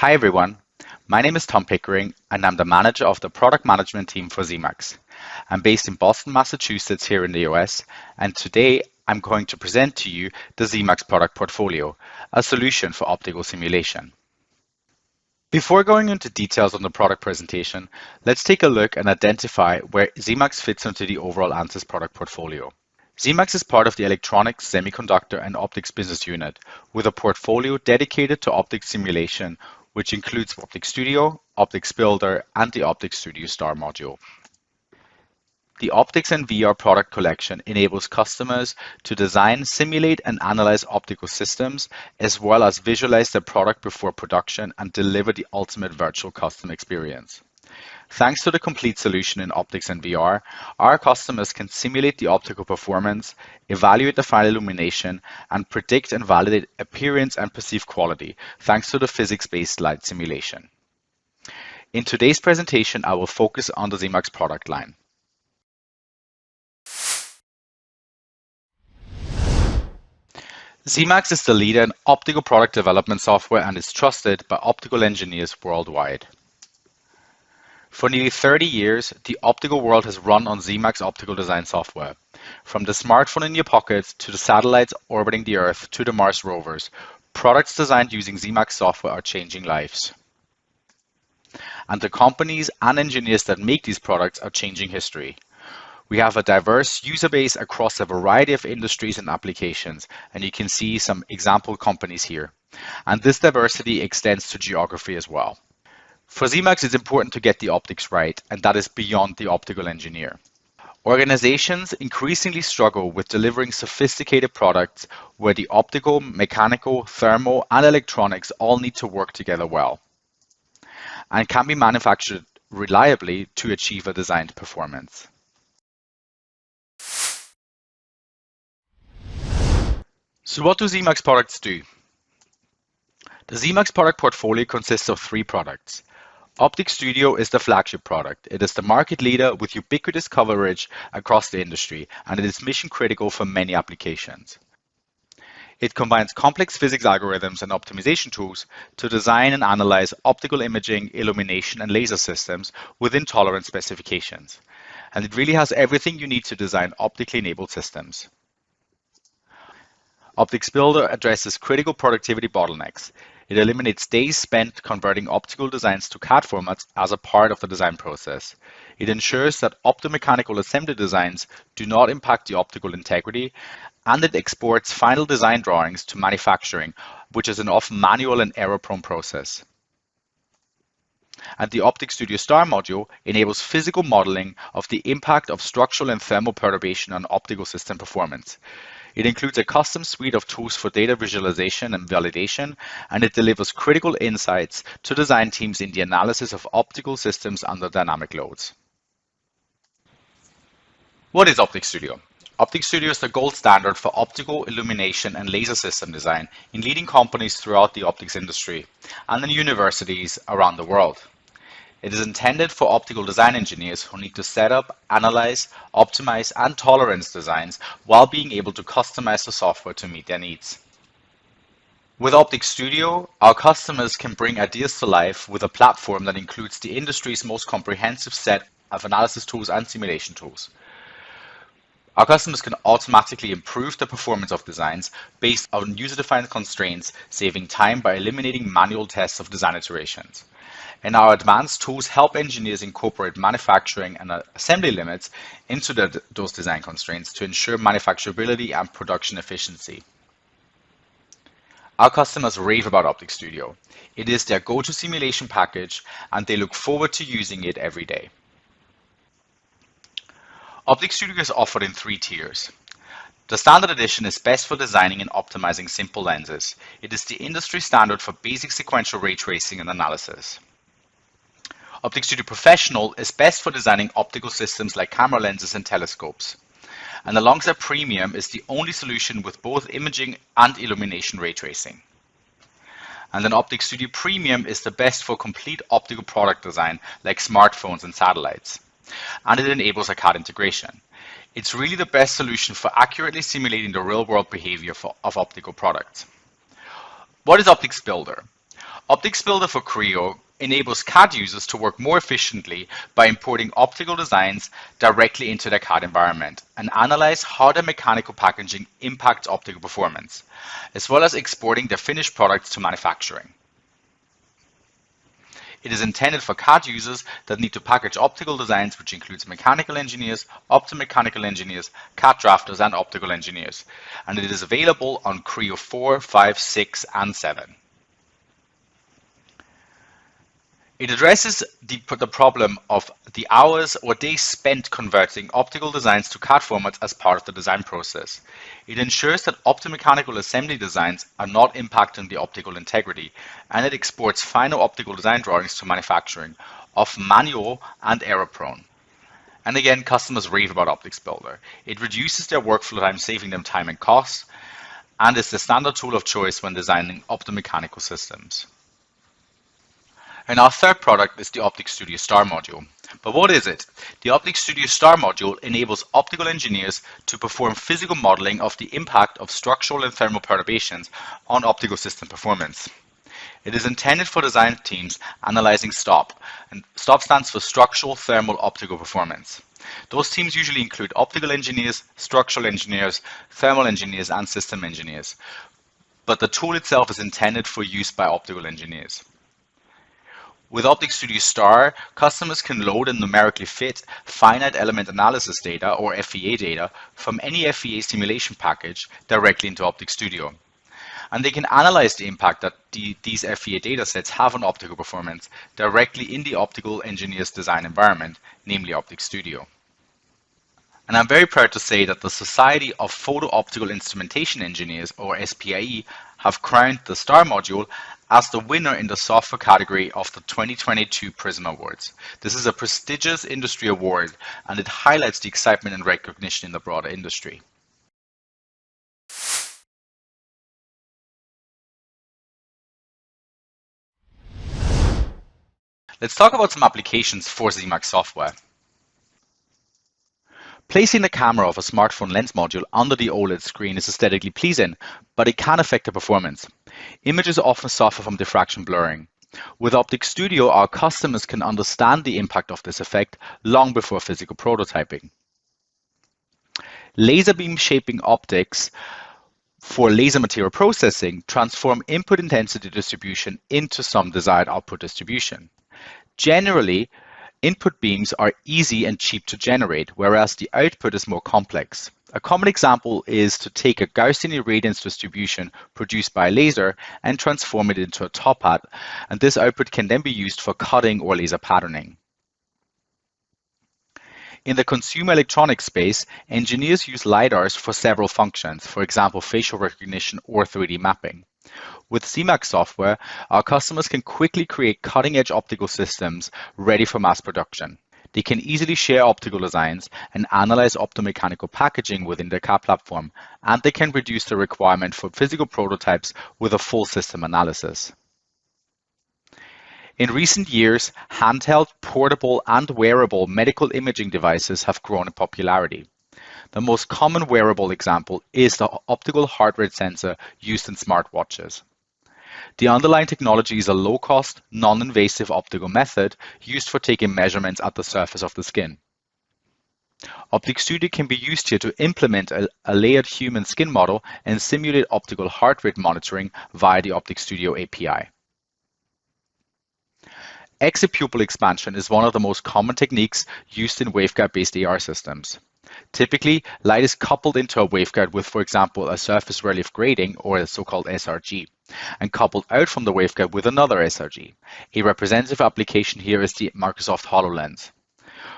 Hi everyone, my name is Tom Pickering and I'm the manager of the product management team for Zemax. I'm based in Boston, Massachusetts here in the US, and today I'm going to present to you the Zemax product portfolio, a solution for optical simulation. Before going into details on the product presentation, let's take a look and identify where Zemax fits into the overall Ansys product portfolio. Zemax is part of the Electronics, Semiconductor and Optics business unit with a portfolio dedicated to optics simulation, which includes OpticStudio, Optics Builder, and the OpticStudio Star module. The Optics and VR product collection enables customers to design, simulate, and analyze optical systems, as well as visualize their product before production and deliver the ultimate virtual custom experience. Thanks to the complete solution in optics and VR, our customers can simulate the optical performance, evaluate the final illumination, and predict and validate appearance and perceived quality, thanks to the physics-based light simulation. In today's presentation, I will focus on the Zemax product line. Zemax is the leader in optical product development software and is trusted by optical engineers worldwide. For nearly 30 years, the optical world has run on Zemax optical design software. From the smartphone in your pocket to the satellites orbiting the Earth to the Mars rovers, products designed using Zemax software are changing lives. And the companies and engineers that make these products are changing history. We have a diverse user base across a variety of industries and applications, and you can see some example companies here. And this diversity extends to geography as well. For Zemax, it's important to get the optics right, and that is beyond the optical engineer. Organizations increasingly struggle with delivering sophisticated products where the optical, mechanical, thermal, and electronics all need to work together well and can be manufactured reliably to achieve a designed performance. So what do Zemax products do? The Zemax product portfolio consists of 3 products. OpticStudio is the flagship product. It is the market leader with ubiquitous coverage across the industry, and it is mission critical for many applications. It combines complex physics algorithms and optimization tools to design and analyze optical imaging, illumination, and laser systems within tolerant specifications. And it really has everything you need to design optically enabled systems. Optics Builder addresses critical productivity bottlenecks. It eliminates days spent converting optical designs to CAD formats as a part of the design process. It ensures that optomechanical assembly designs do not impact the optical integrity, and it exports final design drawings to manufacturing, which is an often manual and error-prone process. And the OpticStudio Star module enables physical modeling of the impact of structural and thermal perturbation on optical system performance. It includes a custom suite of tools for data visualization and validation, and it delivers critical insights to design teams in the analysis of optical systems under dynamic loads. What is OpticStudio? OpticStudio is the gold standard for optical, illumination, and laser system design in leading companies throughout the optics industry and in universities around the world. It is intended for optical design engineers who need to set up, analyze, optimize, and tolerance designs while being able to customize the software to meet their needs. With OpticStudio, our customers can bring ideas to life with a platform that includes the industry's most comprehensive set of analysis tools and simulation tools. Our customers can automatically improve the performance of designs based on user-defined constraints, saving time by eliminating manual tests of design iterations. And our advanced tools help engineers incorporate manufacturing and assembly limits into those design constraints to ensure manufacturability and production efficiency. Our customers rave about OpticStudio. It is their go-to simulation package, and they look forward to using it every day. OpticStudio is offered in 3 tiers. The standard edition is best for designing and optimizing simple lenses. It is the industry standard for basic sequential ray tracing and analysis. OpticStudio Professional is best for designing optical systems like camera lenses and telescopes. And alongside Premium is the only solution with both imaging and illumination ray tracing. And then OpticStudio Premium is the best for complete optical product design like smartphones and satellites. And it enables a CAD integration. It's really the best solution for accurately simulating the real-world behavior of optical products. What is Optics Builder? Optics Builder for Creo enables CAD users to work more efficiently by importing optical designs directly into their CAD environment and analyze how their mechanical packaging impacts optical performance, as well as exporting their finished products to manufacturing. It is intended for CAD users that need to package optical designs, which includes mechanical engineers, optomechanical engineers, CAD drafters, and optical engineers. And it is available on Creo 4, 5, 6, and 7. It addresses the problem of the hours or days spent converting optical designs to CAD formats as part of the design process. It ensures that optomechanical assembly designs are not impacting the optical integrity, and it exports final optical design drawings to manufacturing, often manual and error-prone. And again, customers rave about Optics Builder. It reduces their workflow time, saving them time and costs, and is the standard tool of choice when designing optomechanical systems. And our third product is the OpticStudio Star module. But what is it? The OpticStudio Star module enables optical engineers to perform physical modeling of the impact of structural and thermal perturbations on optical system performance. It is intended for design teams analyzing STOP, and STOP stands for Structural Thermal Optical Performance. Those teams usually include optical engineers, structural engineers, thermal engineers, and system engineers. But the tool itself is intended for use by optical engineers. With OpticStudio Star, customers can load and numerically fit finite element analysis data, or FEA data, from any FEA simulation package directly into OpticStudio. And they can analyze the impact that these FEA datasets have on optical performance directly in the optical engineer's design environment, namely OpticStudio. And I'm very proud to say that the Society of Photo-Optical Instrumentation Engineers, or SPIE, have crowned the Star module as the winner in the software category of the 2022 Prism Awards. This is a prestigious industry award, and it highlights the excitement and recognition in the broader industry. Let's talk about some applications for Zemax software. Placing the camera of a smartphone lens module under the OLED screen is aesthetically pleasing, but it can affect the performance. Images often suffer from diffraction blurring. With OpticStudio, our customers can understand the impact of this effect long before physical prototyping. Laser beam shaping optics for laser material processing transform input intensity distribution into some desired output distribution. Generally, input beams are easy and cheap to generate, whereas the output is more complex. A common example is to take a Gaussian irradiance distribution produced by a laser and transform it into a top hat, and this output can then be used for cutting or laser patterning. In the consumer electronics space, engineers use LiDARs for several functions, for example, facial recognition or 3D mapping. With Zemax software, our customers can quickly create cutting-edge optical systems ready for mass production. They can easily share optical designs and analyze optomechanical packaging within their CAD platform, and they can reduce the requirement for physical prototypes with a full system analysis. In recent years, handheld, portable, and wearable medical imaging devices have grown in popularity. The most common wearable example is the optical heart rate sensor used in smartwatches. The underlying technology is a low-cost, non-invasive optical method used for taking measurements at the surface of the skin. OpticStudio can be used here to implement a layered human skin model and simulate optical heart rate monitoring via the OpticStudio API. Exipupil expansion is one of the most common techniques used in waveguide-based AR systems. Typically, light is coupled into a waveguide with, for example, a surface relief grating, or a so-called SRG, and coupled out from the waveguide with another SRG. A representative application here is the Microsoft HoloLens.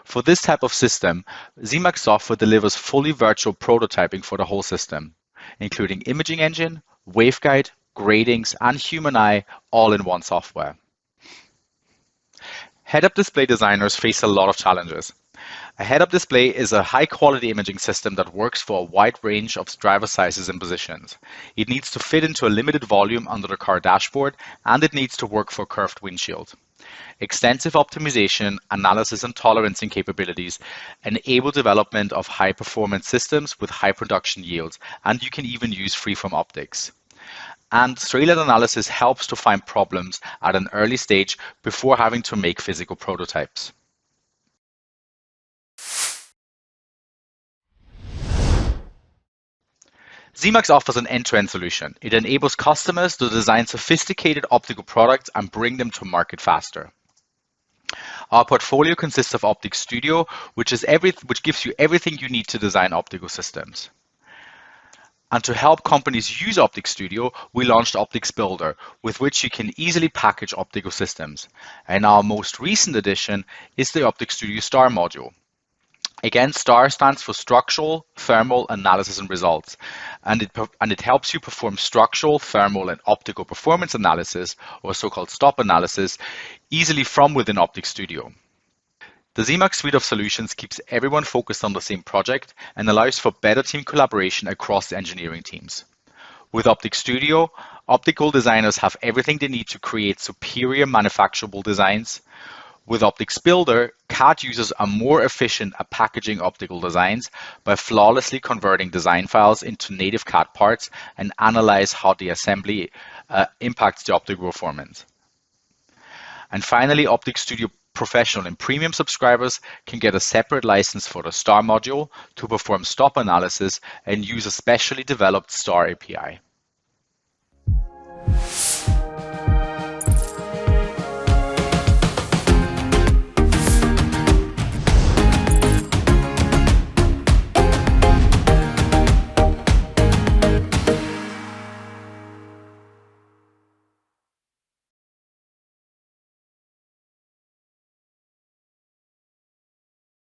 For this type of system, Zemax software delivers fully virtual prototyping for the whole system, including imaging engine, waveguide, gratings, and human eye all in one software. Head-up display designers face a lot of challenges. A head-up display is a high-quality imaging system that works for a wide range of driver sizes and positions. It needs to fit into a limited volume under the car dashboard, and it needs to work for a curved windshield. Extensive optimization, analysis, and tolerancing capabilities enable development of high-performance systems with high production yields, and you can even use freeform optics. And straight-line analysis helps to find problems at an early stage before having to make physical prototypes. Zemax offers an end-to-end solution. It enables customers to design sophisticated optical products and bring them to market faster. Our portfolio consists of OpticStudio, which gives you everything you need to design optical systems. And to help companies use OpticStudio, we launched Optics Builder, with which you can easily package optical systems. And our most recent addition is the OpticStudio Star module. Again, STAR stands for Structural, Thermal, Analysis and Results, and it helps you perform structural, thermal, and optical performance analysis, or so-called STOP analysis, easily from within OpticStudio. The Zemax suite of solutions keeps everyone focused on the same project and allows for better team collaboration across the engineering teams. With OpticStudio, optical designers have everything they need to create superior manufacturable designs. With Optics Builder, CAD users are more efficient at packaging optical designs by flawlessly converting design files into native CAD parts and analyze how the assembly impacts the optical performance. And finally, OpticStudio Professional and Premium subscribers can get a separate license for the STAR module to perform stop analysis and use a specially developed STAR API.